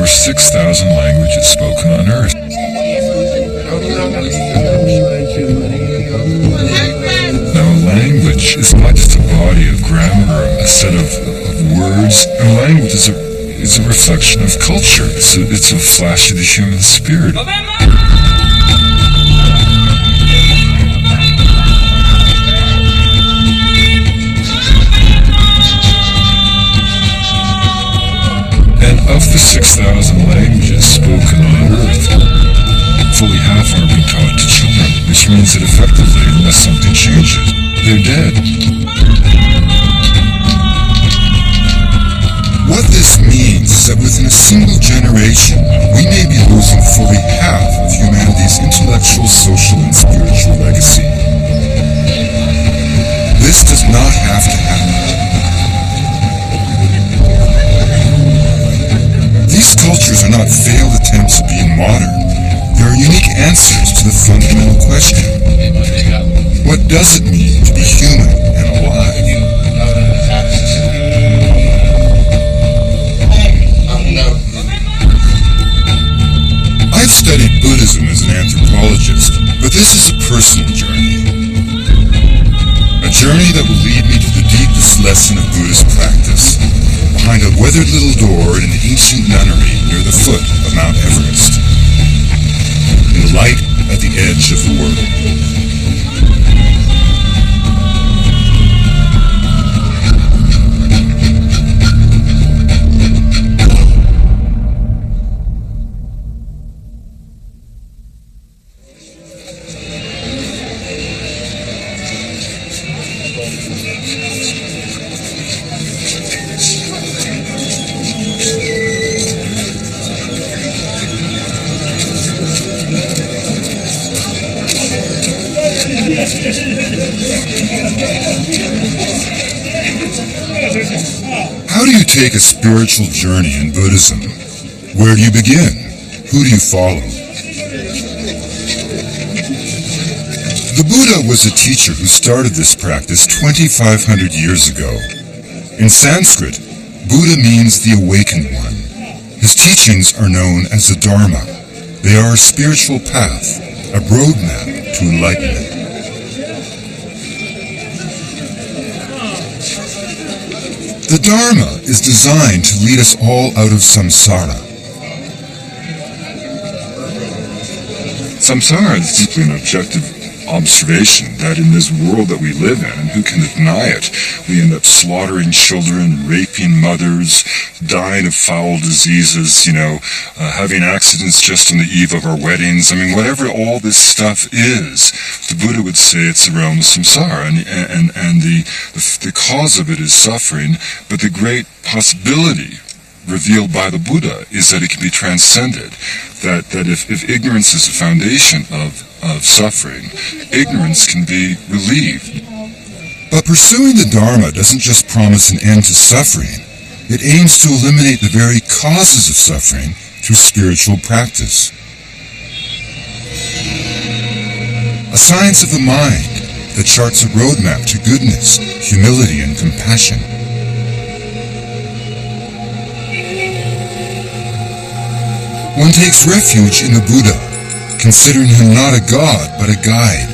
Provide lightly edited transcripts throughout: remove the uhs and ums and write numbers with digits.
over 6,000 languages spoken on Earth. Now, a language is not just a body of grammar or a set of words. A language is a reflection of culture. It's a flash of the human spirit. And of the 6,000 languages spoken on Earth, fully half are being taught to children, which means that effectively, unless something changes, they're dead. What this means is that within a single generation, we may be losing fully half of humanity's intellectual, social, and spiritual legacy. This does not have to happen. These cultures are not failed attempts at being modern. They are unique answers to the fundamental question: what does it mean to be human and alive? I've studied Buddhism as an anthropologist, but this is a personal journey. A journey that will lead me to the deepest lesson of Buddhist practice, behind a weathered little door in an ancient nunnery near the foot of Mount Everest. In the light at the edge of the world. How do you take a spiritual journey in Buddhism? Where do you begin? Who do you follow? The Buddha was a teacher who started this practice 2,500 years ago. In Sanskrit, Buddha means the awakened one. His teachings are known as the Dharma. They are a spiritual path, a roadmap to enlightenment. The Dharma is designed to lead us all out of samsara. Samsara is simply an objective observation that in this world that we live in, and who can deny it, we end up slaughtering children, raping mothers, dying of foul diseases, having accidents just on the eve of our weddings. I mean, whatever all this stuff is, the Buddha would say it's the realm of samsara, and the cause of it is suffering, but the great possibility revealed by the Buddha is that it can be transcended, that if ignorance is the foundation of suffering, ignorance can be relieved. But pursuing the Dharma doesn't just promise an end to suffering, it aims to eliminate the very causes of suffering through spiritual practice. A science of the mind that charts a roadmap to goodness, humility, and compassion. One takes refuge in the Buddha, considering him not a god, but a guide.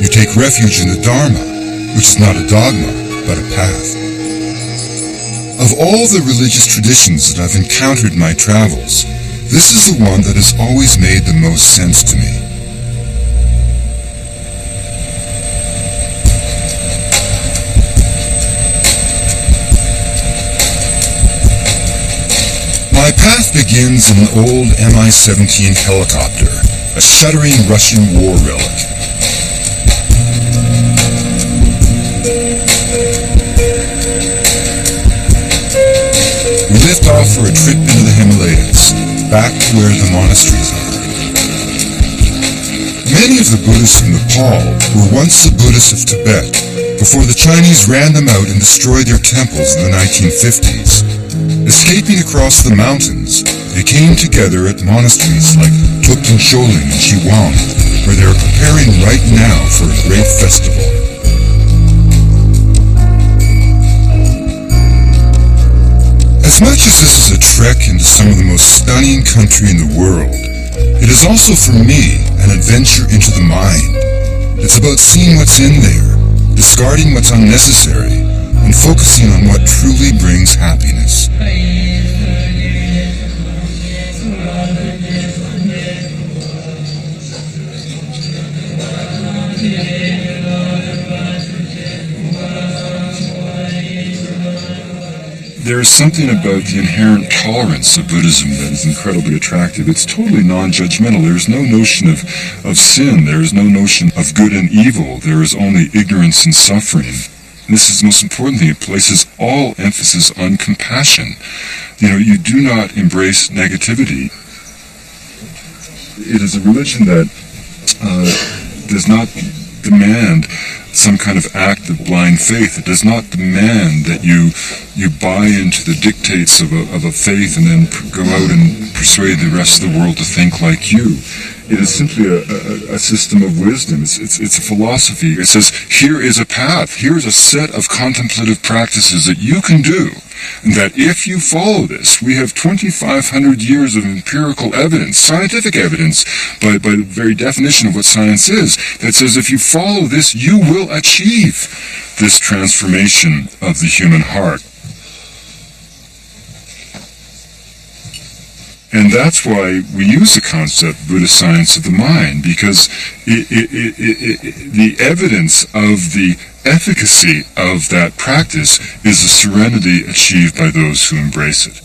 You take refuge in the Dharma, which is not a dogma, but a path. Of all the religious traditions that I've encountered in my travels, this is the one that has always made the most sense to me. My path begins in an old Mi-17 helicopter, a shuddering Russian war relic. We lift off for a trip into the Himalayas, back to where the monasteries are. Many of the Buddhists of Nepal were once the Buddhists of Tibet, before the Chinese ran them out and destroyed their temples in the 1950s. Escaping across the mountains, they came together at monasteries like Tupten Choling and Shiwang, where they are preparing right now for a great festival. As As much as this is a trek into some of the most stunning country in the world, it is also for me an adventure into the mind. It's about seeing what's in there, discarding what's unnecessary, and focusing on what truly brings happiness. There is something about the inherent tolerance of Buddhism that is incredibly attractive. It's totally non-judgmental. There is no notion of sin. There is no notion of good and evil. There is only ignorance and suffering. And this is the most important thing. It places all emphasis on compassion. You do not embrace negativity. It is a religion that does not demand some kind of act of blind faith. It does not demand that you buy into the dictates of a faith and then go out and persuade the rest of the world to think like you. It is simply a system of wisdom. It's a philosophy. It says, here is a path. Here's a set of contemplative practices that you can do. And that if you follow this, we have 2,500 years of empirical evidence, scientific evidence, by the very definition of what science is, that says if you follow this, you will achieve this transformation of the human heart. And that's why we use the concept Buddhist science of the mind, because the evidence of the efficacy of that practice is the serenity achieved by those who embrace it.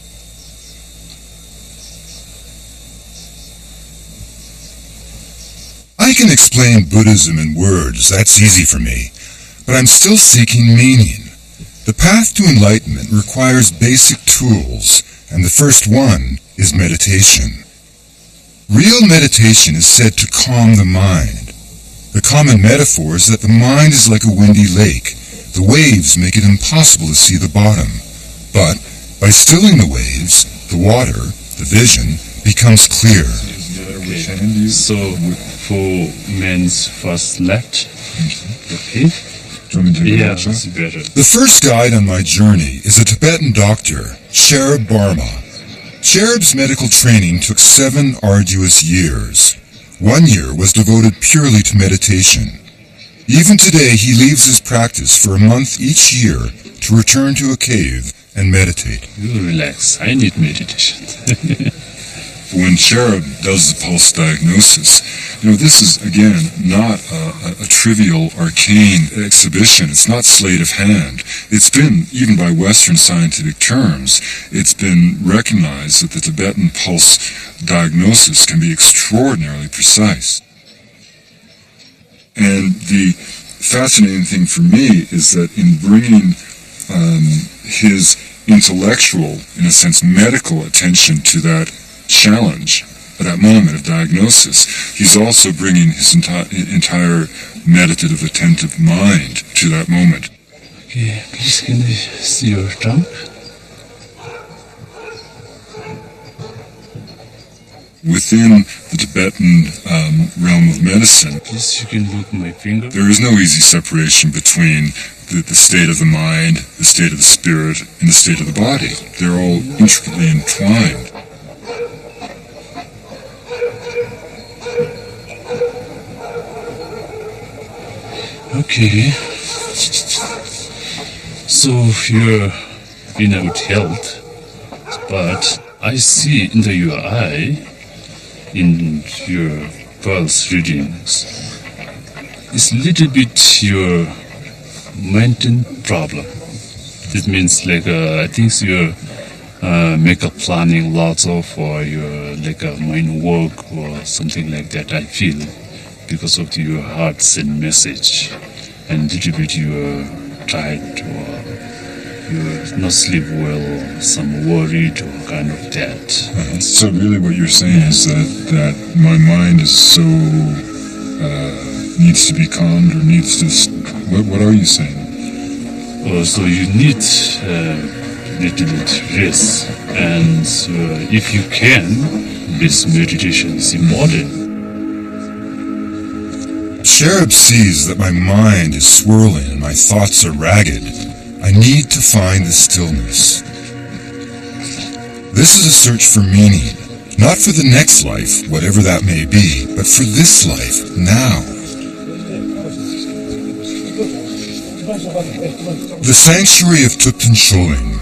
I can explain Buddhism in words, that's easy for me, but I'm still seeking meaning. The path to enlightenment requires basic tools, and the first one is meditation. Real meditation is said to calm the mind. The common metaphor is that the mind is like a windy lake. The waves make it impossible to see the bottom. But by stilling the waves, the water, the vision, becomes clear. Okay. So, for men's first left, okay? Yeah, that's better. The first guide on my journey is a Tibetan doctor, Sherab Barma. Sherab's medical training took 7 arduous years. 1 year was devoted purely to meditation. Even today, he leaves his practice for a month each year to return to a cave and meditate. You relax. I need meditation. When Sherab does the pulse diagnosis, this is, again, not a trivial, arcane exhibition. It's not sleight of hand. It's been, even by Western scientific terms, it's been recognized that the Tibetan pulse diagnosis can be extraordinarily precise. And the fascinating thing for me is that in bringing his intellectual, in a sense, medical attention to that challenge, at that moment of diagnosis, he's also bringing his entire meditative, attentive mind to that moment. Okay, please can I see your tongue? Within the Tibetan realm of medicine, Please, you can look my finger. there is no easy separation between the state of the mind, the state of the spirit, and the state of the body. They're all intricately entwined. Okay. So you're in a good health, but I see into your eye, in your pulse readings, it's little bit your mental problem. It means I think your makeup planning lots of or your mind work or something like that. I feel because of your heart's message, and little bit you're tired or you're not sleep well or some worried or kind of that. So really what you're saying is that my mind is so needs to be calmed or needs to... What are you saying? So you need little bit rest, and if you can, this meditation is important. Sherab sees that my mind is swirling and my thoughts are ragged. I need to find the stillness. This is a search for meaning, not for the next life, whatever that may be, but for this life, now. The sanctuary of Thukten Choling.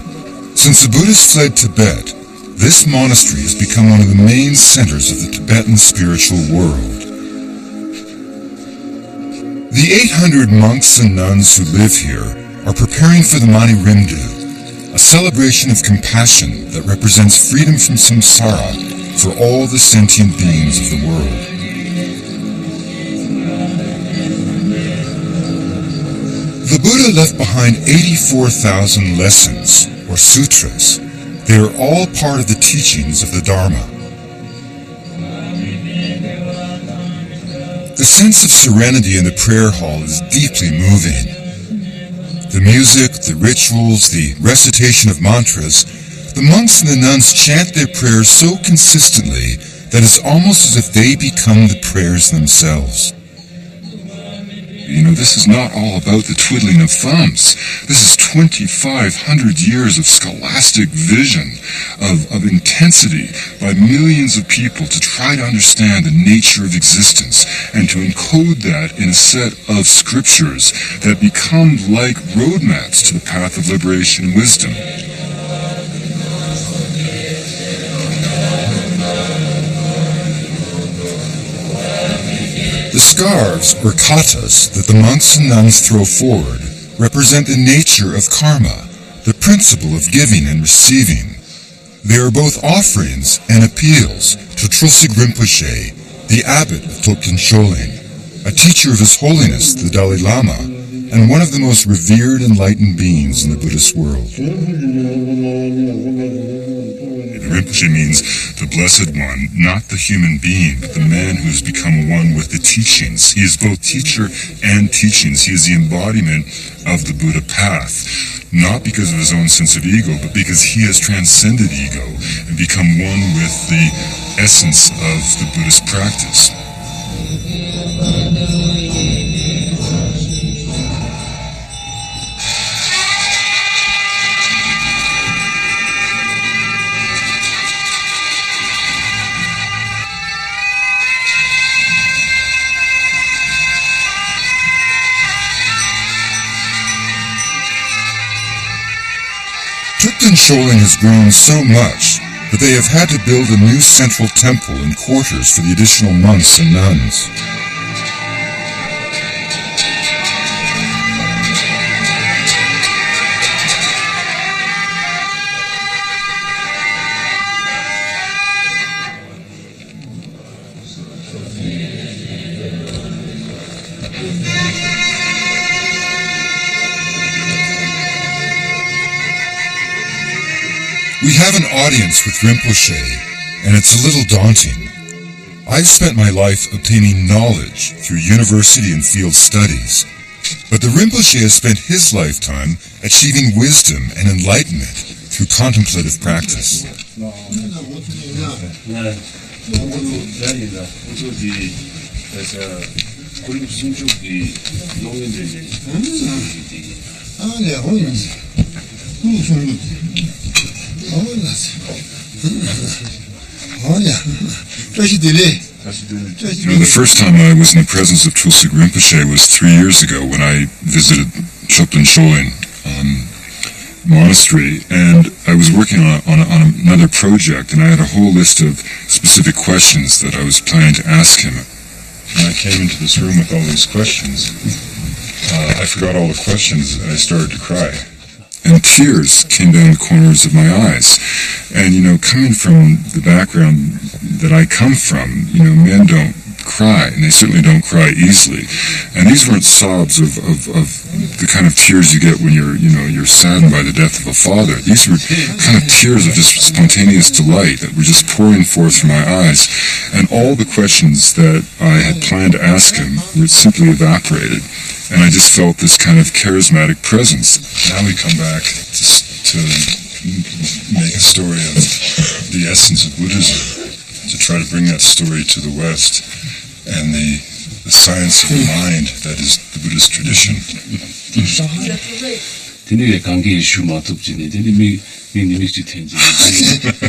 Since the Buddhists fled Tibet, this monastery has become one of the main centers of the Tibetan spiritual world. The 800 monks and nuns who live here are preparing for the Mani Rimdu, a celebration of compassion that represents freedom from samsara for all the sentient beings of the world. The Buddha left behind 84,000 lessons, or sutras. They are all part of the teachings of the Dharma. The sense of serenity in the prayer hall is deeply moving. The music, the rituals, the recitation of mantras, the monks and the nuns chant their prayers so consistently that it's almost as if they become the prayers themselves. You know, this is not all about the twiddling of thumbs. This is 2,500 years of scholastic vision, of intensity by millions of people to try to understand the nature of existence and to encode that in a set of scriptures that become like roadmaps to the path of liberation and wisdom. The scarves, or katas, that the monks and nuns throw forward represent the nature of karma, the principle of giving and receiving. They are both offerings and appeals to Trulsig Rinpoche, the abbot of Thukten Choling, a teacher of His Holiness the Dalai Lama, and one of the most revered enlightened beings in the Buddhist world. Rinpoche means the Blessed One, not the human being, but the man who has become one with the teachings. He is both teacher and teachings. He is the embodiment of the Buddha path, not because of his own sense of ego, but because he has transcended ego and become one with the essence of the Buddhist practice. Thukten Choling has grown so much that they have had to build a new central temple and quarters for the additional monks and nuns. We have an audience with Rinpoche, and it's a little daunting. I've spent my life obtaining knowledge through university and field studies, but the Rinpoche has spent his lifetime achieving wisdom and enlightenment through contemplative practice. The first time I was in the presence of Trulsig Rinpoche was 3 years ago when I visited Thukten Choling monastery, and I was working on another project, and I had a whole list of specific questions that I was planning to ask him. And I came into this room with all these questions. I forgot all the questions, and I started to cry. And tears came down the corners of my eyes. And, you know, coming from the background that I come from, you know, men don't cry, and they certainly don't cry easily. And these weren't sobs of the kind of tears you get when you're saddened by the death of a father. These were kind of tears of just spontaneous delight that were just pouring forth from my eyes. And all the questions that I had planned to ask him were simply evaporated. And I just felt this kind of charismatic presence. Now we come back to make a story of the essence of Buddhism, to try to bring that story to the West and the science of the mind that is the Buddhist tradition. Tini kangi shu matupjini, tini mi 님이 텐지.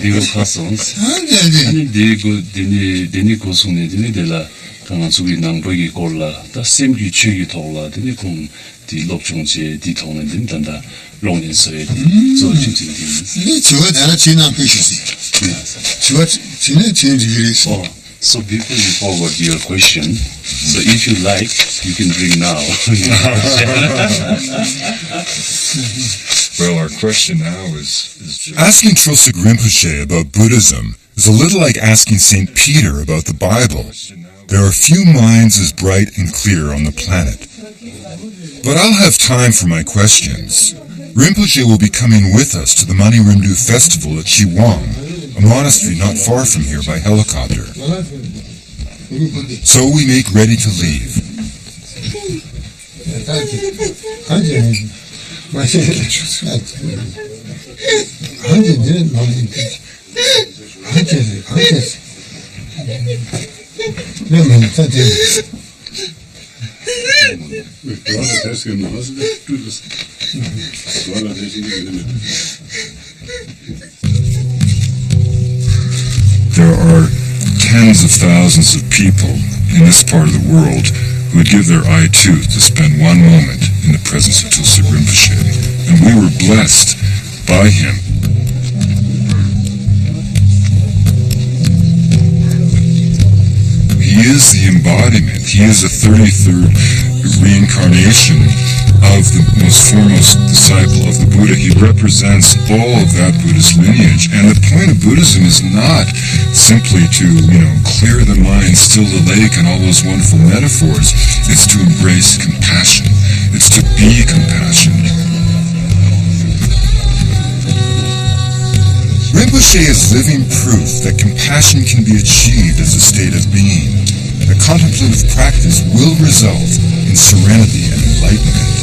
디고 카송스. 안데디 아니 디고 디니 고송네 디니들라 강한 수비 낭보기 골라 다 셈기 취기 돌라 디니 공디 롭종제 디통는 딘단다 롱인서에 조진진디. 이 저거 내가 지난 표시지. 저거 지난 진지리 있어. So before you forward your question, so if you like, you can bring now. Well, our question now is Asking Trosik Rinpoche about Buddhism is a little like asking St. Peter about the Bible. There are few minds as bright and clear on the planet. But I'll have time for my questions. Rinpoche will be coming with us to the Mani Rindu festival at Chiwang, a monastery not far from here by helicopter. So we make ready to leave. there are tens of thousands of people in this part of the world who would give their eye tooth to spend one moment in the presence of Tulsi Rinpoche, and we were blessed by him. He is the embodiment, he is the 33rd reincarnation of the most foremost disciple of the Buddha. He represents all of that Buddhist lineage. And the point of Buddhism is not simply to, clear the mind, still the lake, and all those wonderful metaphors. It's to embrace compassion. It's to be compassionate. Rinpoche is living proof that compassion can be achieved as a state of being. That contemplative practice will result in serenity and enlightenment.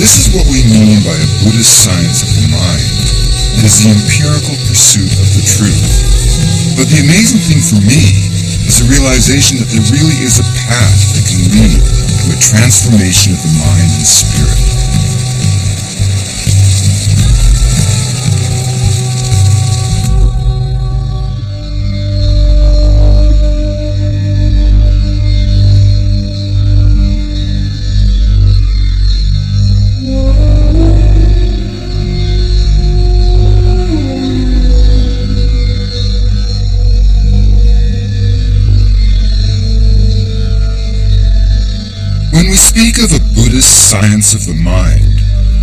This is what we mean by a Buddhist science of the mind. It is the empirical pursuit of the truth. But the amazing thing for me is the realization that there really is a path that can lead to a transformation of the mind and spirit. When we speak of a Buddhist science of the mind,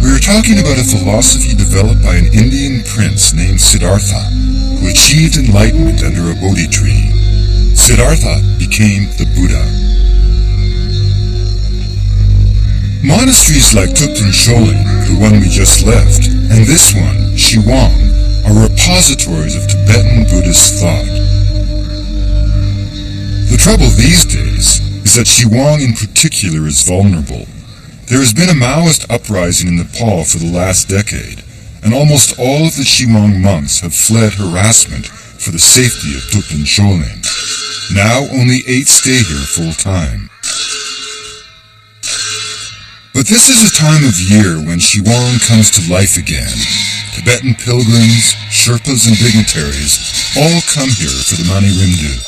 we are talking about a philosophy developed by an Indian prince named Siddhartha, who achieved enlightenment under a Bodhi tree. Siddhartha became the Buddha. Monasteries like Thupten Choling, the one we just left, and this one, Shiwang, are repositories of Tibetan Buddhist thought. The trouble these days is that Shiwang in particular is vulnerable. There has been a Maoist uprising in Nepal for the last decade, and almost all of the Shiwang monks have fled harassment for the safety of Thupten Choling. Now only 8 stay here full-time. But this is a time of year when Shiwang comes to life again. Tibetan pilgrims, Sherpas and dignitaries all come here for the Mani Rindu.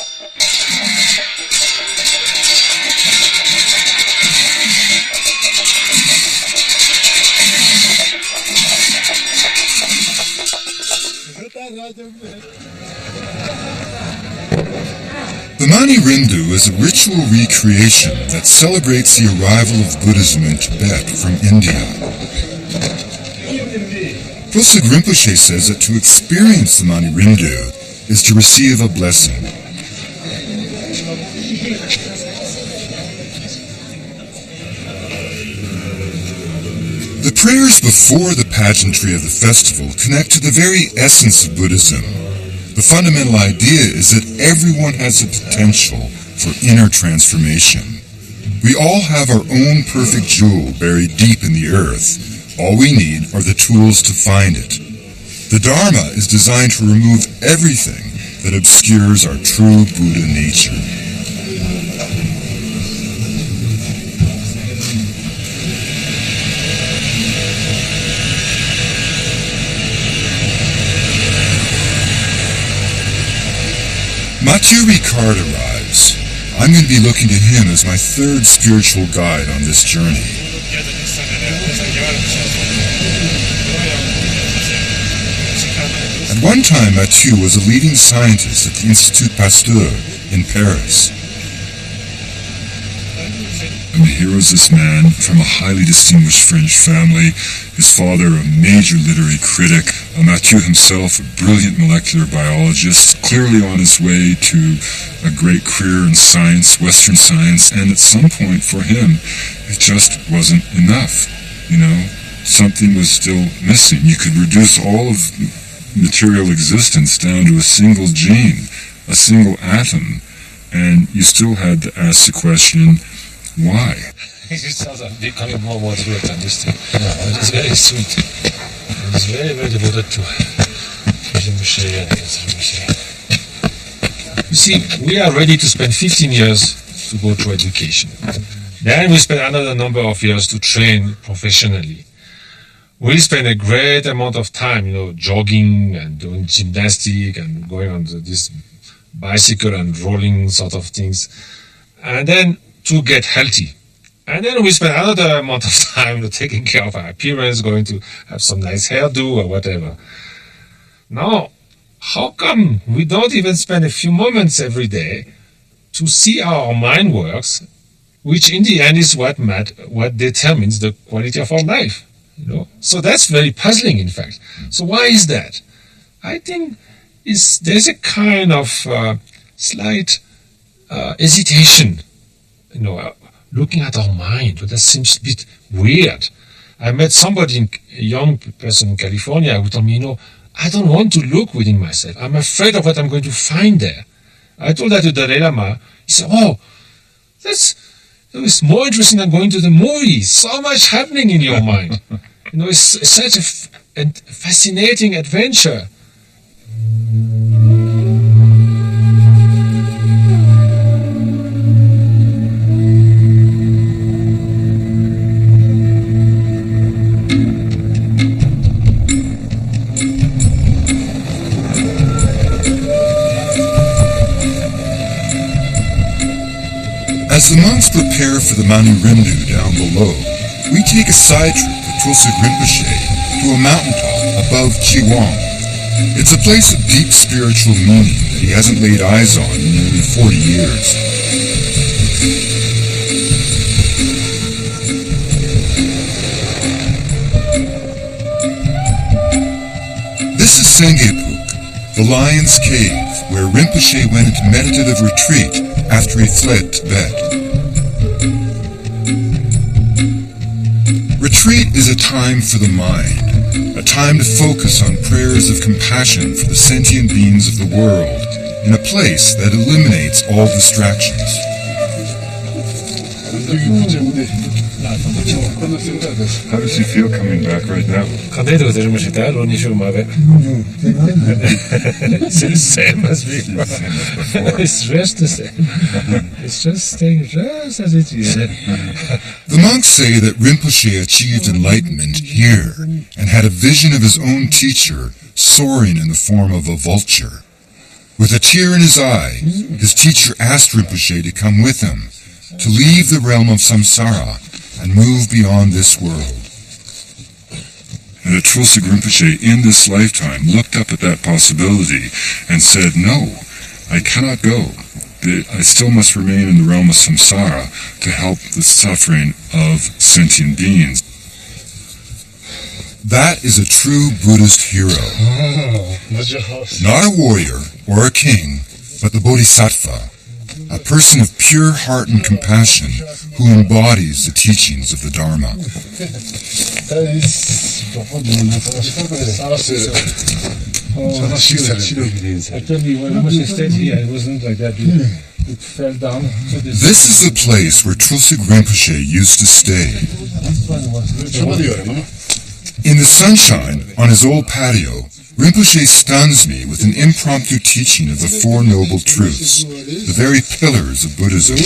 The Mani Rindu is a ritual recreation that celebrates the arrival of Buddhism in Tibet from India. Trosik Rinpoche says that to experience the Mani Rindu is to receive a blessing. The prayers before the pageantry of the festival connect to the very essence of Buddhism. The fundamental idea is that everyone has the potential for inner transformation. We all have our own perfect jewel buried deep in the earth. All we need are the tools to find it. The Dharma is designed to remove everything that obscures our true Buddha nature. Mathieu Ricard arrives. I'm going to be looking to him as my third spiritual guide on this journey. At one time, Mathieu was a leading scientist at the Institut Pasteur in Paris. And here was this man from a highly distinguished French family, his father a major literary critic, Mathieu himself a brilliant molecular biologist, clearly on his way to a great career in science, Western science, and at some point for him, it just wasn't enough. Something was still missing. You could reduce all of material existence down to a single gene, a single atom, and you still had to ask the question, why? It sounds like becoming more and more difficult to understand. It's very sweet. It's very, very devoted to Rinpoche and Rinpoche. You see, we are ready to spend 15 years to go through education. Then we spend another number of years to train professionally. We spend a great amount of time, jogging and doing gymnastics and going on this bicycle and rolling sort of things. And then to get healthy. And then we spend another amount of time taking care of our appearance, going to have some nice hairdo or whatever. Now, how come we don't even spend a few moments every day to see how our mind works, which in the end is what determines the quality of our life? So that's very puzzling, in fact. So why is that? I think there's a kind of slight hesitation, looking at our mind. That seems a bit weird. I met somebody, a young person in California, who told me, I don't want to look within myself. I'm afraid of what I'm going to find there. I told that to Dalai Lama. He said, it's more interesting than going to the movies. So much happening in your mind. It's such a fascinating adventure. As the monks prepare for the Manu Rindu down below, we take a side trip with Tulsuk Rinpoche to a mountaintop above Chiwang. It's a place of deep spiritual meaning that he hasn't laid eyes on in nearly 40 years. This is Sengepuk, the Lion's Cave, where Rinpoche went into meditative retreat after he fled Tibet. Retreat is a time for the mind, a time to focus on prayers of compassion for the sentient beings of the world, in a place that eliminates all distractions. How does he feel coming back right now? It's the same as before. It's just the same. It's just staying just as it is. The monks say that Rinpoche achieved enlightenment here and had a vision of his own teacher soaring in the form of a vulture. With a tear in his eye, his teacher asked Rinpoche to come with him, to leave the realm of samsara and move beyond this world. And Tulsuk Rinpoche in this lifetime looked up at that possibility and said, no, I cannot go. I still must remain in the realm of samsara to help the suffering of sentient beings. That is a true Buddhist hero. Not a warrior or a king, but the Bodhisattva, a person of pure heart and compassion who embodies the teachings of the Dharma. Actually, when Moshe stayed here, it wasn't like that. It fell down. This is the place where Tulsuk Rinpoche used to stay. In the sunshine, on his old patio, Rinpoche stuns me with an impromptu teaching of the Four Noble Truths, the very pillars of Buddhism.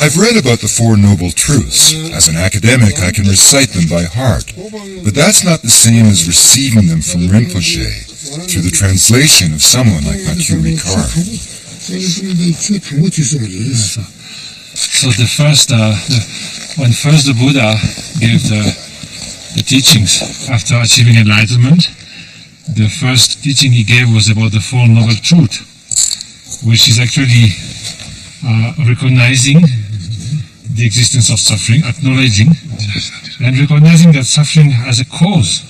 I've read about the Four Noble Truths. As an academic, I can recite them by heart, but that's not the same as receiving them from Rinpoche. through the translation of someone like Mathieu Ricard. So when first the Buddha gave the teachings after achieving enlightenment, the first teaching he gave was about the Four Noble Truths, which is actually recognizing the existence of suffering, acknowledging and recognizing that suffering has a cause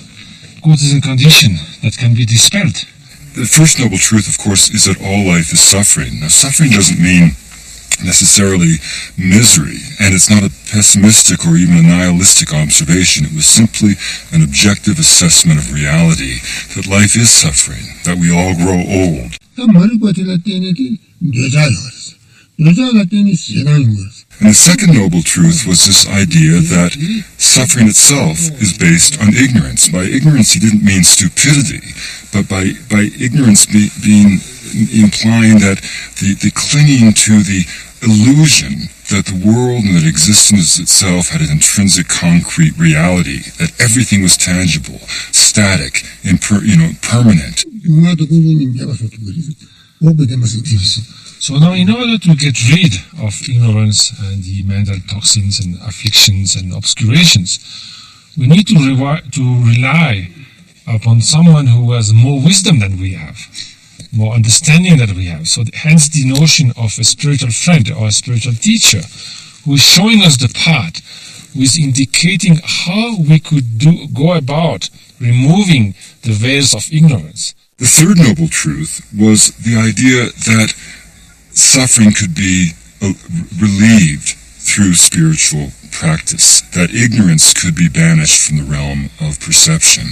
and condition that can be dispelled. The first noble truth, of course, is that all life is suffering. Now, suffering doesn't mean necessarily misery, and it's not a pessimistic or even a nihilistic observation. It was simply an objective assessment of reality, that life is suffering, that we all grow old. And the second noble truth was this idea that suffering itself is based on ignorance. By ignorance, he didn't mean stupidity, but by ignorance being implying that the clinging to the illusion that the world and that existence itself had an intrinsic concrete reality, that everything was tangible, static, permanent. So now, in order to get rid of ignorance and the mental toxins and afflictions and obscurations, we need to rely upon someone who has more wisdom than we have, more understanding than we have. So hence the notion of a spiritual friend or a spiritual teacher who is showing us the path, who is indicating how we could go about removing the veils of ignorance. The third noble truth was the idea that suffering could be relieved through spiritual practice, that ignorance could be banished from the realm of perception,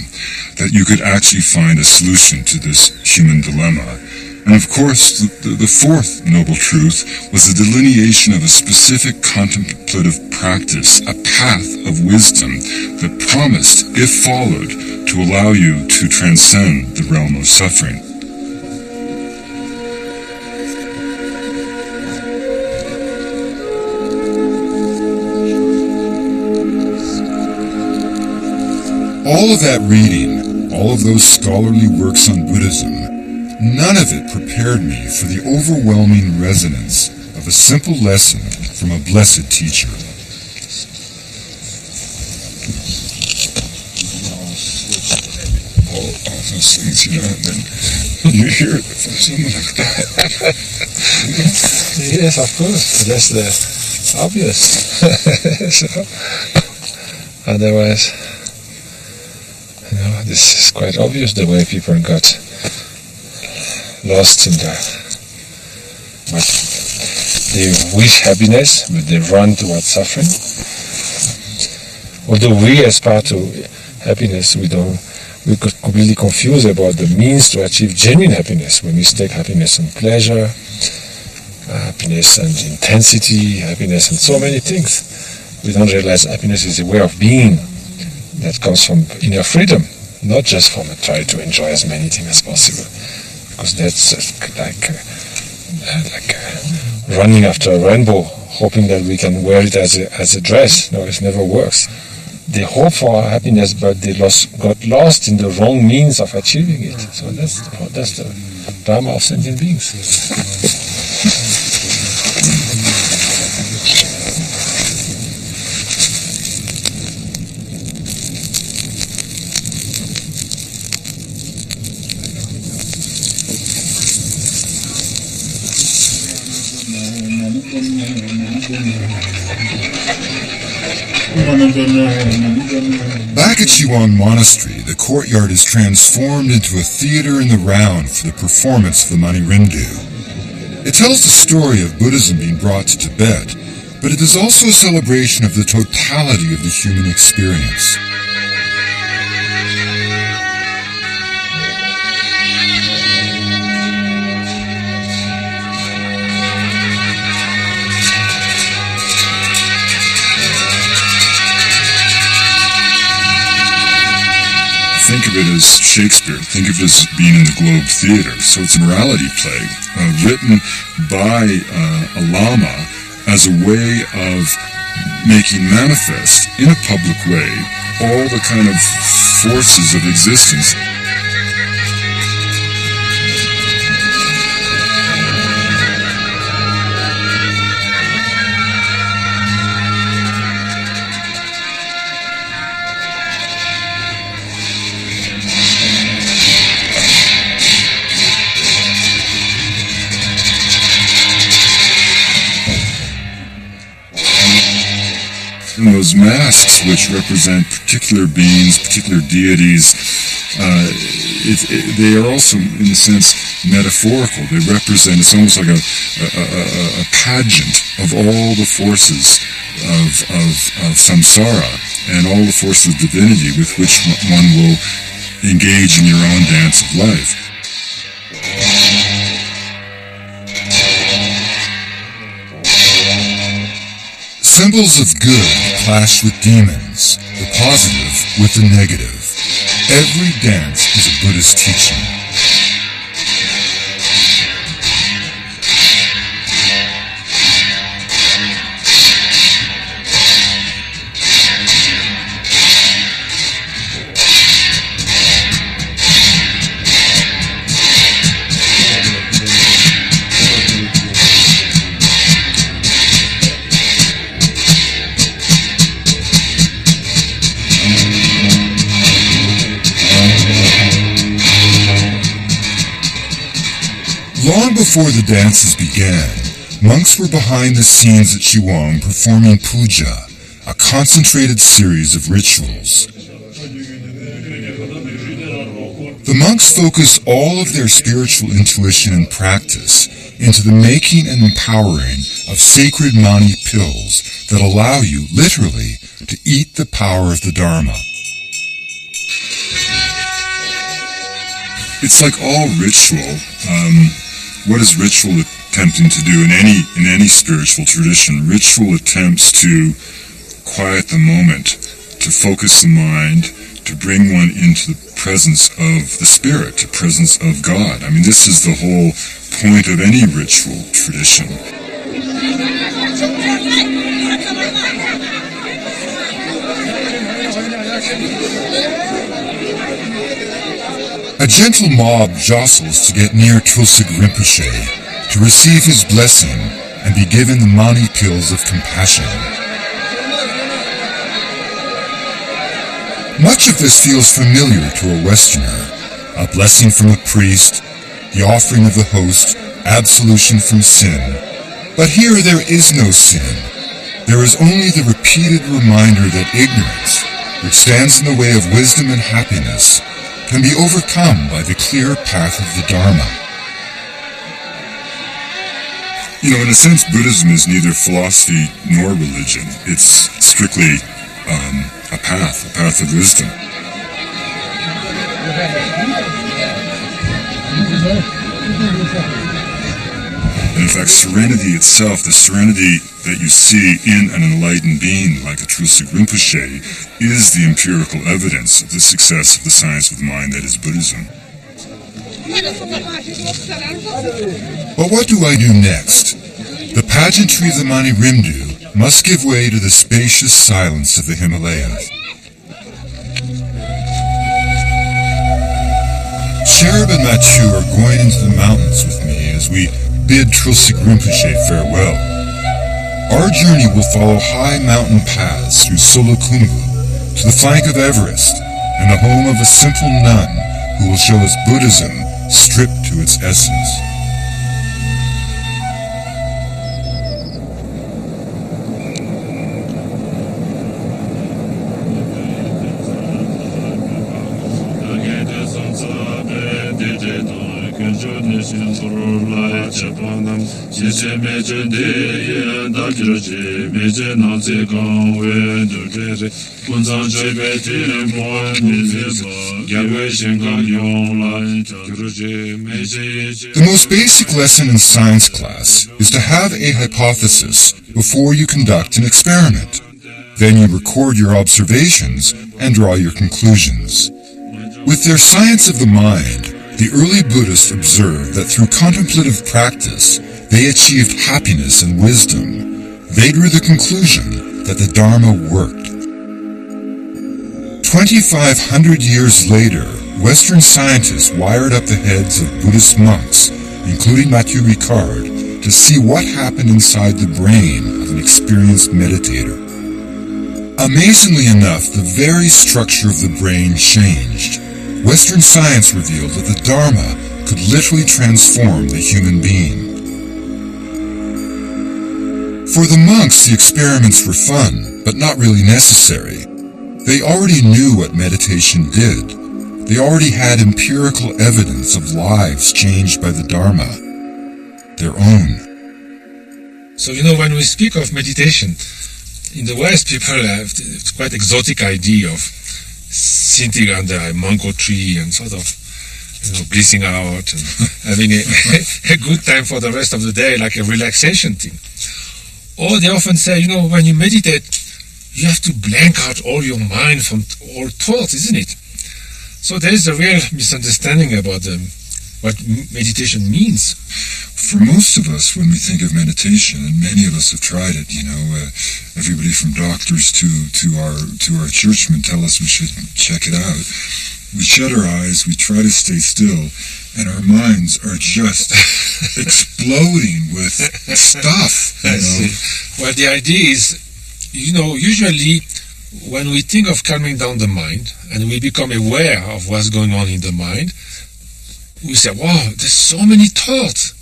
that you could actually find a solution to this human dilemma. And of course, the fourth noble truth was the delineation of a specific contemplative practice, a path of wisdom that promised, if followed, to allow you to transcend the realm of suffering. All of that reading, all of those scholarly works on Buddhism, none of it prepared me for the overwhelming resonance of a simple lesson from a blessed teacher. All those things, and then you hear it from someone like that. Yes, of course. That's the obvious. So, otherwise, this is quite obvious the way people got lost in they wish happiness, but they run towards suffering. Although we aspire to happiness, we got completely confused about the means to achieve genuine happiness. We mistake happiness and pleasure, happiness and intensity, happiness and so many things. We don't realize happiness is a way of being that comes from inner freedom, not just from trying to enjoy as many things as possible, because that's like running after a rainbow, hoping that we can wear it as a dress. No, it never works. They hope for happiness, but they got lost in the wrong means of achieving it. So that's the drama of sentient beings. Back at Shiwan Monastery, the courtyard is transformed into a theater in the round for the performance of the Mani Rindu. It tells the story of Buddhism being brought to Tibet, but it is also a celebration of the totality of the human experience. Think of it as Shakespeare. Think of it as being in the Globe Theatre. So it's a morality play written by a lama as a way of making manifest in a public way all the kind of forces of existence. those masks which represent particular beings, particular deities, they are also, in a sense, metaphorical. They represent, it's almost like a pageant of all the forces of samsara and all the forces of divinity with which one will engage in your own dance of life. Symbols of good clash with demons, the positive with the negative. Every dance is a Buddhist teaching. Long before the dances began, monks were behind the scenes at Shiwang performing puja, a concentrated series of rituals. The monks focus all of their spiritual intuition and practice into the making and empowering of sacred mani pills that allow you, literally, to eat the power of the Dharma. It's like all ritual. What is ritual attempting to do in any spiritual tradition? Ritual attempts to quiet the moment, to focus the mind, to bring one into the presence of the spirit, the presence of God. I mean, this is the whole point of any ritual tradition. A gentle mob jostles to get near Tulsig Rinpoche to receive his blessing and be given the mani pills of compassion. Much of this feels familiar to a Westerner. A blessing from a priest, the offering of the host, absolution from sin. But here there is no sin. There is only the repeated reminder that ignorance, which stands in the way of wisdom and happiness, can be overcome by the clear path of the Dharma. You know, in a sense, Buddhism is neither philosophy nor religion. It's strictly a path of wisdom. And in fact, serenity itself, the serenity that you see in an enlightened being like a Tulsig Rinpoche, is the empirical evidence of the success of the science of the mind that is Buddhism. But what do I do next? The pageantry of the Mani Rimdu must give way to the spacious silence of the Himalayas. Cherub and Mathieu are going into the mountains with me as we bid Tulsig Rinpoche farewell. Our journey will follow high mountain paths through Solokhumbu to the flank of Everest and the home of a simple nun who will show us Buddhism stripped to its essence. The most basic lesson in science class is to have a hypothesis before you conduct an experiment. Then you record your observations and draw your conclusions. With their science of the mind, the early Buddhists observed that through contemplative practice, they achieved happiness and wisdom. They drew the conclusion that the Dharma worked. 2,500 years later, Western scientists wired up the heads of Buddhist monks, including Mathieu Ricard, to see what happened inside the brain of an experienced meditator. Amazingly enough, the very structure of the brain changed. Western science revealed that the Dharma could literally transform the human being. For the monks, the experiments were fun. but not really necessary. They already knew what meditation did. They already had empirical evidence of lives changed by the Dharma, their own. So, when we speak of meditation, in the West, people have this quite exotic idea of sitting under a mango tree and sort of, blissing out and having a good time for the rest of the day, like a relaxation thing. Or they often say, when you meditate, you have to blank out all your mind from all thoughts, isn't it? So there is a real misunderstanding about what meditation means. For most of us, when we think of meditation, and many of us have tried it, everybody from doctors to our churchmen tell us we should check it out. We shut our eyes, we try to stay still, and our minds are just exploding with stuff. Well, the idea is, usually when we think of calming down the mind and we become aware of what's going on in the mind, we say, wow, there's so many thoughts.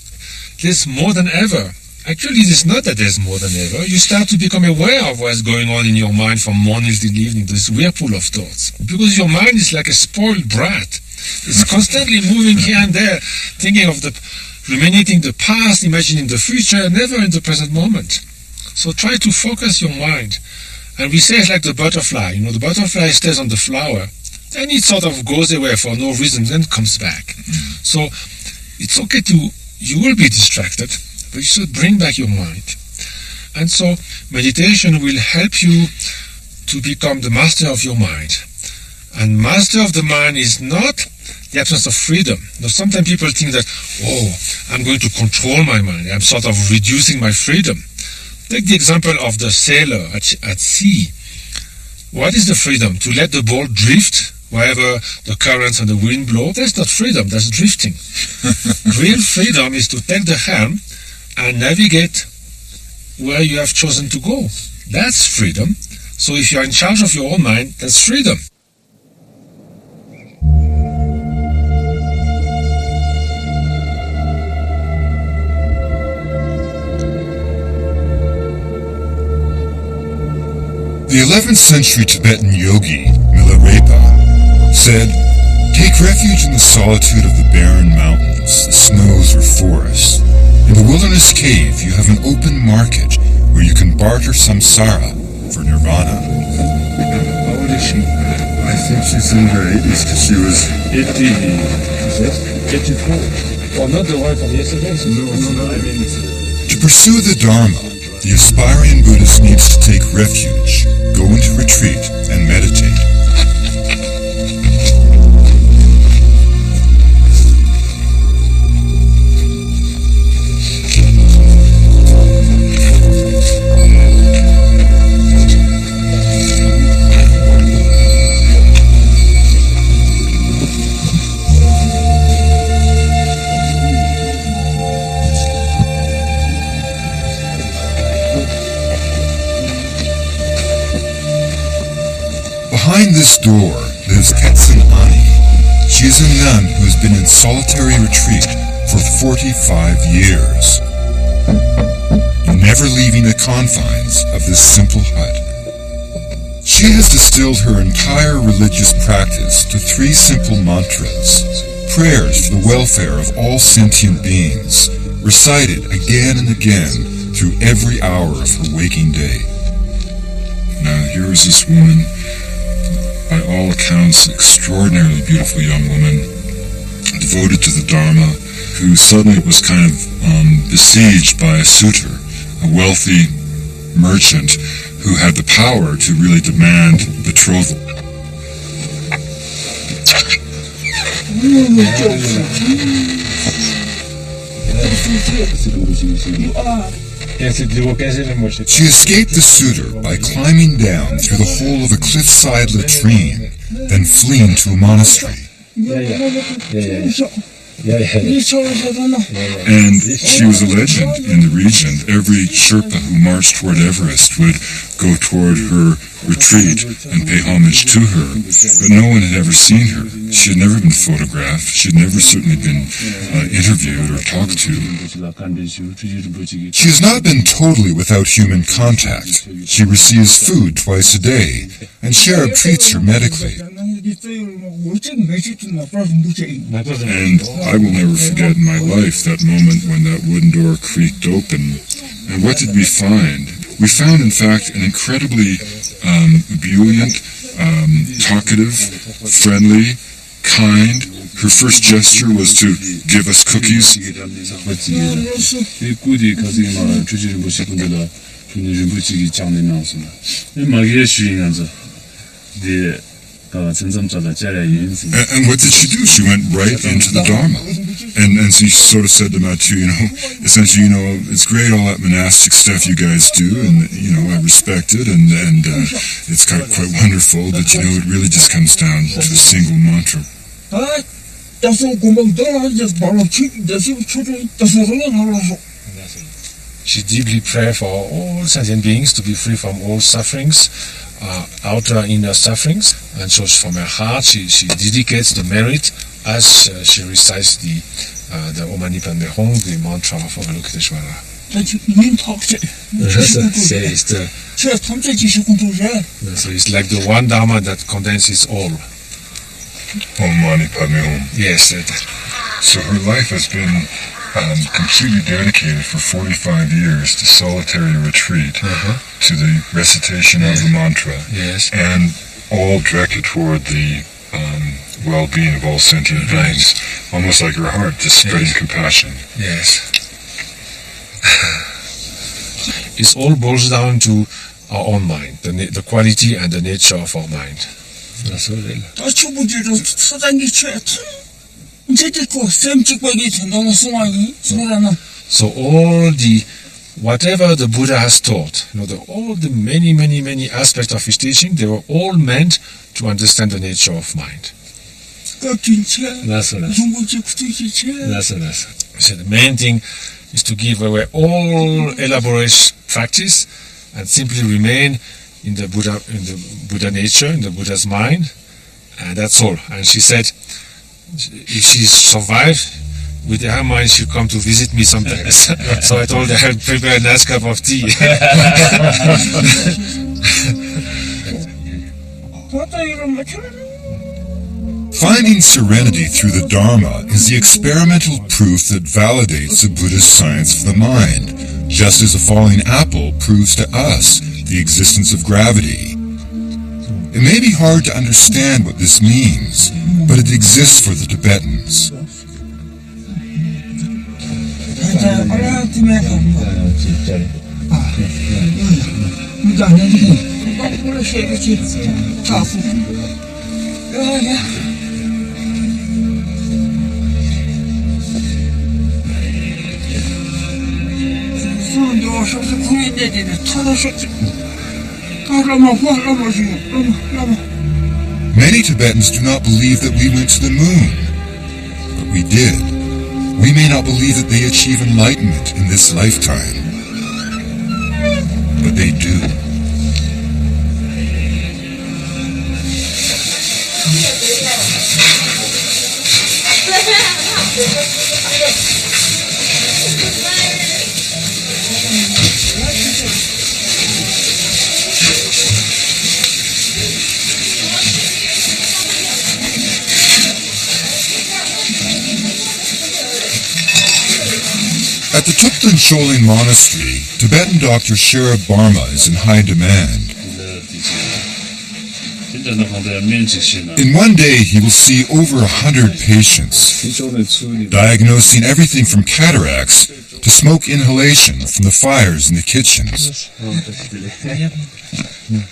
There's more than ever. Actually, it's not that there's more than ever. You start to become aware of what's going on in your mind from morning till evening, this whirlpool of thoughts. Because your mind is like a spoiled brat. It's constantly moving here and there, thinking of ruminating the past, imagining the future, never in the present moment. So try to focus your mind. And we say it's like the butterfly. The butterfly stays on the flower. Then it sort of goes away for no reason, then comes back. So it's okay you will be distracted, but you should bring back your mind. And so meditation will help you to become the master of your mind. And master of the mind is not the absence of freedom. Sometimes people think that, I'm going to control my mind. I'm sort of reducing my freedom. Take the example of the sailor at sea. What is the freedom? To let the boat drift wherever the currents and the wind blow? That's not freedom, that's drifting. Real freedom is to take the helm and navigate where you have chosen to go. That's freedom. So if you're in charge of your own mind, that's freedom. The 11th century Tibetan yogi, Milarepa, said, "Take refuge in the solitude of the barren mountains, the snows or forests. In the wilderness cave you have an open market where you can barter samsara for nirvana." How old is she? I think she's in her 80s because she was 84. Not the one from yesterday? No, I mean... To pursue the Dharma, the aspiring Buddhist needs to take refuge, go into retreat, and meditate. Behind this door lives Ketsun Ani. She is a nun who has been in solitary retreat for 45 years, never leaving the confines of this simple hut. She has distilled her entire religious practice to 3 simple mantras, prayers for the welfare of all sentient beings, recited again and again through every hour of her waking day. Now here is this woman, by all accounts, extraordinarily beautiful young woman, devoted to the Dharma, who suddenly was kind of besieged by a suitor, a wealthy merchant who had the power to really demand betrothal. She escaped the suitor by climbing down through the hole of a cliffside latrine, then fleeing to a monastery. And she was a legend in the region. Every Sherpa who marched toward Everest would go toward her retreat and pay homage to her. But no one had ever seen her. She had never been photographed. She had never certainly been interviewed or talked to. She has not been totally without human contact. She receives food twice a day, and Sherab treats her medically. And I will never forget in my life that moment when that wooden door creaked open. And what did we find? We found, in fact, an incredibly ebullient, talkative, friendly, kind. Her first gesture was to give us cookies. And what did she do? She went right into the Dharma. And she sort of said to Mathieu, essentially, it's great all that monastic stuff you guys do, and, I respect it, and it's quite wonderful, but, it really just comes down to a single mantra. She deeply prays for all sentient beings to be free from all sufferings, outer inner sufferings, and so from her heart she dedicates the merit as she recites the Om Mani Padme Hum, the mantra of Avalokiteshvara. So it's like the one Dharma that condenses all. Om Mani Padme Hum. Yes. So her life has been completely dedicated for 45 years to solitary retreat, to the recitation of the mantra, and all directed toward the well-being of all sentient beings, almost like her heart, just spreading compassion. Yes. It all boils down to our own mind, the quality and the nature of our mind. So whatever the Buddha has taught, all the many aspects of his teaching, they were all meant to understand the nature of mind. So the main thing is to give away all elaborate practice and simply remain in the Buddha nature, in the Buddha's mind, and that's all. And she said, if she survived, with her mind, she'll come to visit me sometimes. So I told her I'll prepare a nice cup of tea. Finding serenity through the Dharma is the experimental proof that validates the Buddhist science of the mind, just as a falling apple proves to us the existence of gravity. It may be hard to understand what this means, but it exists for the Tibetans. Many Tibetans do not believe that we went to the moon, but we did. We may not believe that they achieve enlightenment in this lifetime, but they do. At the Tupten Choling Monastery, Tibetan Dr. Sherab Barma is in high demand. In one day, he will see over 100 patients, diagnosing everything from cataracts to smoke inhalation from the fires in the kitchens.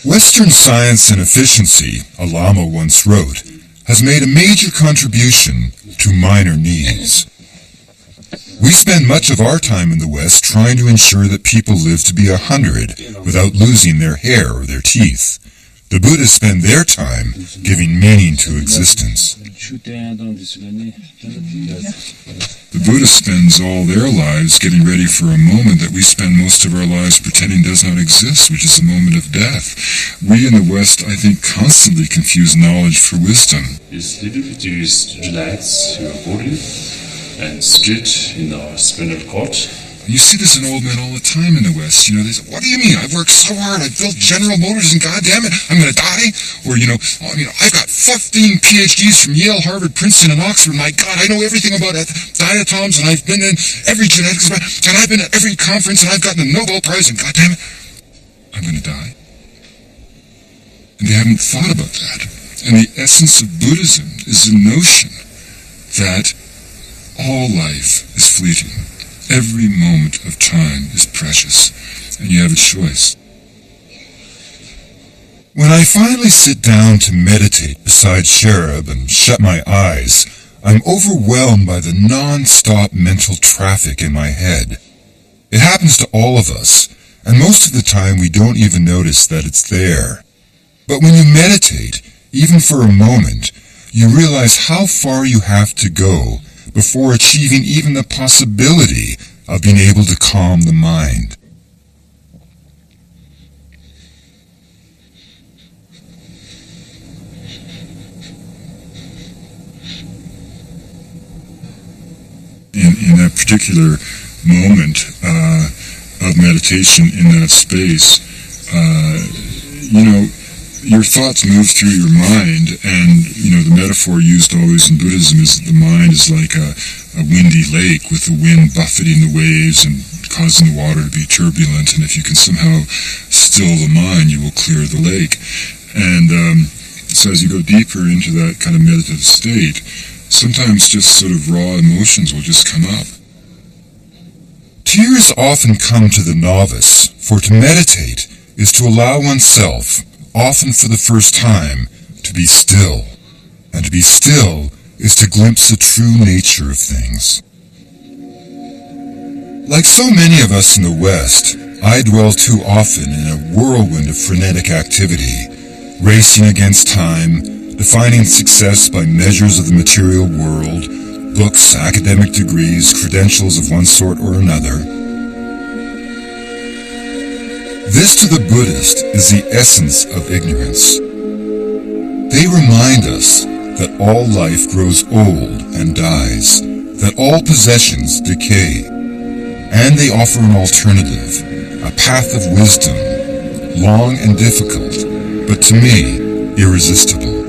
Western science and efficiency, a Lama once wrote, has made a major contribution to minor needs. We spend much of our time in the West trying to ensure that people live to be 100 without losing their hair or their teeth. The Buddhists spend their time giving meaning to existence. The Buddha spends all their lives getting ready for a moment that we spend most of our lives pretending does not exist, which is the moment of death. We in the West, I think, constantly confuse knowledge for wisdom. This little video is relax your body and straight in our spinal cord. You see this in old men all the time in the West. They say, what do you mean? I've worked so hard. I've built General Motors and goddamn it, I'm going to die? Or, I've got 15 PhDs from Yale, Harvard, Princeton, and Oxford. My God, I know everything about diatoms, and I've been in every genetics, and I've been at every conference, and I've gotten a Nobel Prize, and goddamn it, I'm going to die. And they haven't thought about that. And the essence of Buddhism is the notion that all life is fleeting. Every moment of time is precious, and you have a choice. When I finally sit down to meditate beside Cherub and shut my eyes, I'm overwhelmed by the non-stop mental traffic in my head. It happens to all of us, and most of the time we don't even notice that it's there. But when you meditate, even for a moment, you realize how far you have to go before achieving even the possibility of being able to calm the mind. In that particular moment of meditation in that space, your thoughts move through your mind, and the metaphor used always in Buddhism is that the mind is like a windy lake with the wind buffeting the waves and causing the water to be turbulent, and if you can somehow still the mind, you will clear the lake. And so as you go deeper into that kind of meditative state, sometimes just sort of raw emotions will just come up. Tears often come to the novice, for to meditate is to allow oneself, often for the first time, to be still. And to be still is to glimpse the true nature of things. Like so many of us in the West, I dwell too often in a whirlwind of frenetic activity, racing against time, defining success by measures of the material world, books, academic degrees, credentials of one sort or another. This to the Buddhist is the essence of ignorance. They remind us that all life grows old and dies, that all possessions decay, and they offer an alternative, a path of wisdom, long and difficult, but to me, irresistible.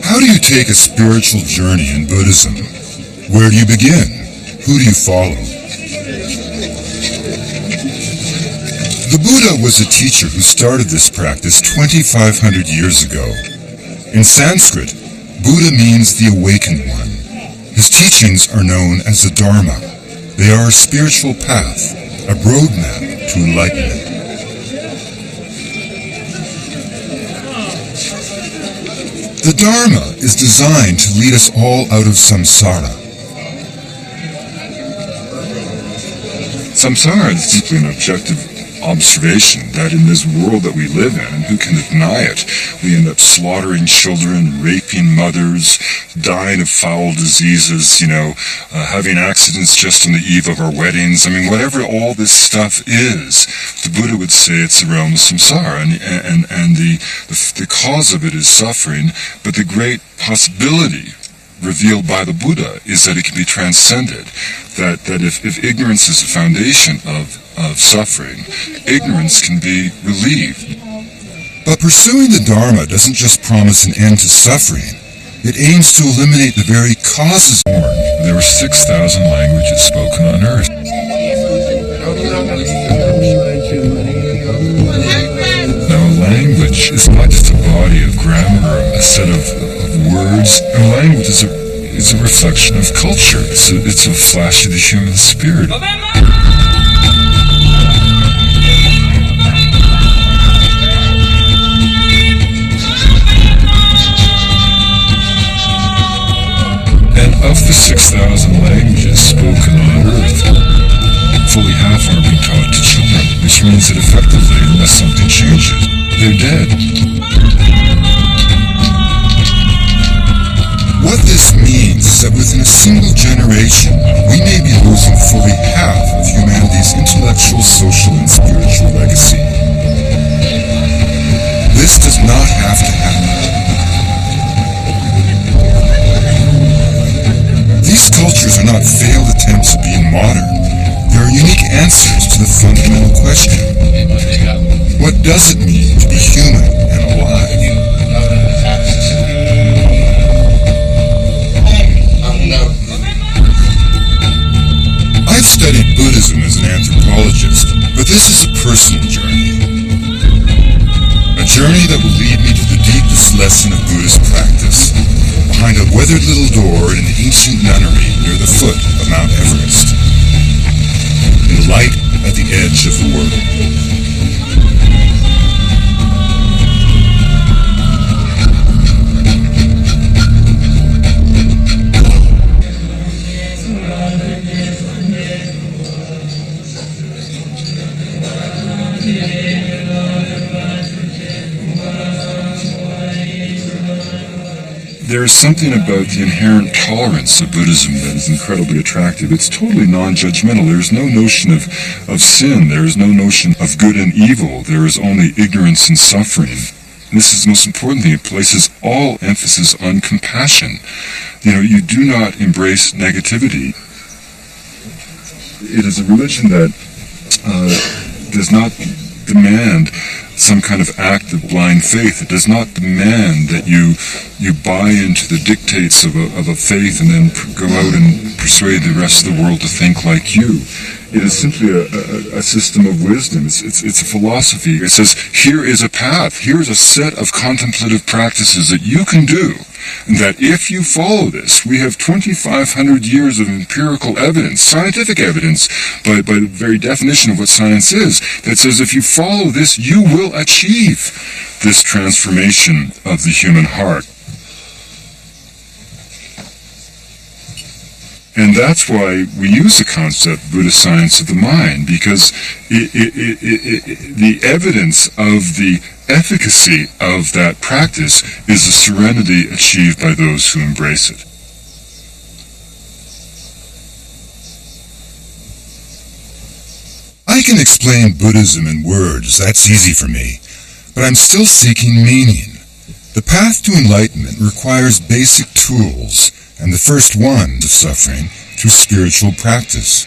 How do you take a spiritual journey in Buddhism? Where do you begin? Who do you follow? The Buddha was a teacher who started this practice 2,500 years ago. In Sanskrit, Buddha means the awakened one. His teachings are known as the Dharma. They are a spiritual path, a roadmap to enlightenment. The Dharma is designed to lead us all out of samsara. samsara is simply an objective observation that in this world that we live in, and who can deny it, we end up slaughtering children, raping mothers, dying of foul diseases, having accidents just on the eve of our weddings. I mean, whatever all this stuff is, the Buddha would say it's the realm of samsara, and the cause of it is suffering, but the great possibility revealed by the Buddha is that it can be transcended, that if ignorance is the foundation of suffering, ignorance can be relieved. But pursuing the Dharma doesn't just promise an end to suffering. It aims to eliminate the very causes. There were 6,000 languages spoken on earth. Now, a language is not just a body of grammar, a set of words. A language is a reflection of culture. It's a flash of the human spirit. And of the 6,000 languages spoken on earth, fully half are being taught to children, which means that effectively, unless something changes, they're dead. What this means is that within a single generation, we may be losing fully half of humanity's intellectual, social, and spiritual legacy. This does not have to happen. These cultures are not failed attempts at being modern. They are unique answers to the fundamental question: what does it mean to be human and alive? I've studied Buddhism as an anthropologist, but this is a personal journey. A journey that will lead me to the deepest lesson of Buddhist practice, behind a weathered little door in an ancient nunnery near the foot of Mount Everest. In light at the edge of the world. There is something about the inherent tolerance of Buddhism that is incredibly attractive. It's totally non-judgmental. There is no notion of sin. There is no notion of good and evil. There is only ignorance and suffering. And this is the most important thing. It places all emphasis on compassion. You do not embrace negativity. It is a religion that does not demand some kind of act of blind faith. It does not demand that you buy into the dictates of a faith and then go out and persuade the rest of the world to think like you. It is simply a system of wisdom. It's a philosophy. It says, here is a path. Here is a set of contemplative practices that you can do. And that if you follow this, we have 2,500 years of empirical evidence, scientific evidence, by the very definition of what science is, that says if you follow this, you will achieve this transformation of the human heart. And that's why we use the concept Buddhist science of the mind, because the evidence of the efficacy of that practice is the serenity achieved by those who embrace it. I can explain Buddhism in words, that's easy for me, but I'm still seeking meaning. The path to enlightenment requires basic tools, and the first one of suffering through spiritual practice.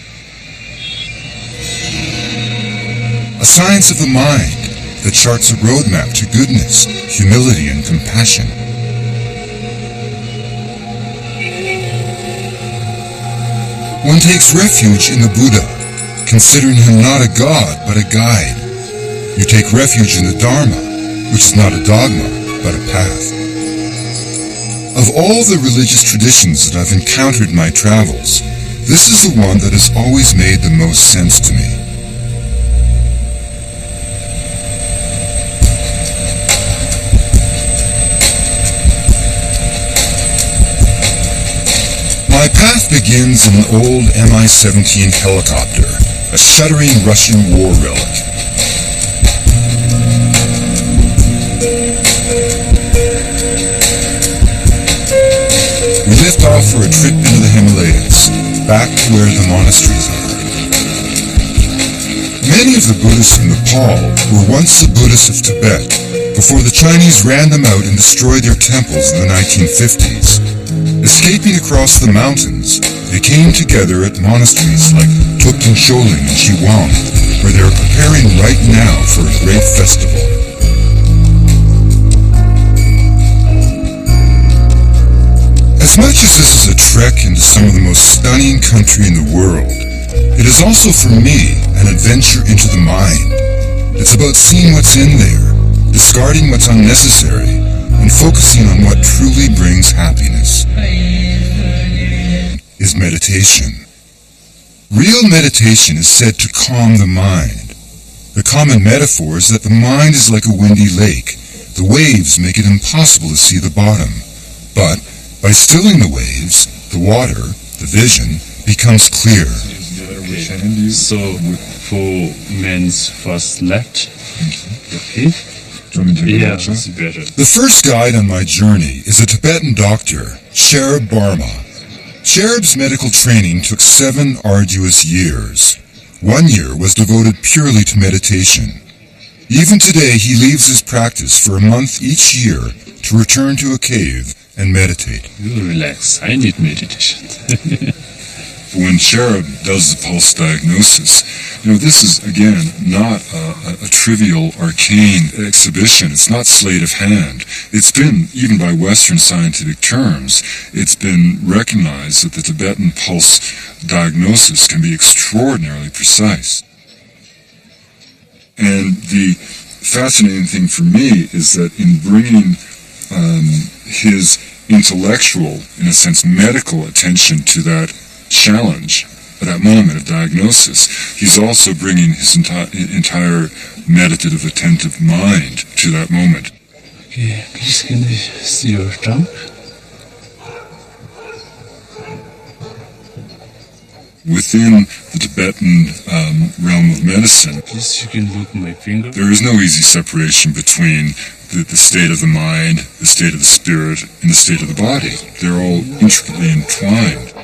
A science of the mind that charts a roadmap to goodness, humility, and compassion. One takes refuge in the Buddha, considering him not a god but a guide. You take refuge in the Dharma, which is not a dogma but a path. Of all the religious traditions that I've encountered in my travels, this is the one that has always made the most sense to me. My path begins in an old Mi-17 helicopter a shuddering Russian war relic. We lift off for a trip into the Himalayas, back to where the monasteries are. Many of the Buddhists in Nepal were once the Buddhists of Tibet, before the Chinese ran them out and destroyed their temples in the 1950s. Escaping across the mountains, they came together at monasteries like Tokten Sholing and Shiwang, where they are preparing right now for a great festival. As much as this is a trek into some of the most stunning country in the world, it is also for me an adventure into the mind. It's about seeing what's in there, discarding what's unnecessary, and focusing on what truly brings happiness. Is meditation. Real meditation is said to calm the mind. The common metaphor is that the mind is like a windy lake. The waves make it impossible to see the bottom. But by stilling the waves, the water, the vision, becomes clear. Okay. So, for men's first left. Okay. Yeah, that's better. The first guide on my journey is a Tibetan doctor, Sherab Barma. Sherab's medical training took 7 arduous years. 1 year was devoted purely to meditation. Even today, he leaves his practice for a month each year to return to a cave and meditate. You relax. I need meditation. When Sherab does the pulse diagnosis, this is, again, not a trivial, arcane exhibition. It's not sleight of hand. It's been, even by Western scientific terms, it's been recognized that the Tibetan pulse diagnosis can be extraordinarily precise. And the fascinating thing for me is that in bringing his intellectual, in a sense, medical attention to that challenge, at that moment of diagnosis, he's also bringing his entire meditative, attentive mind to that moment. Okay, please can I see your tongue? Within the Tibetan realm of medicine, Please, you can look at my finger. there is no easy separation between the state of the mind, the state of the spirit, and the state of the body. They're all intricately entwined.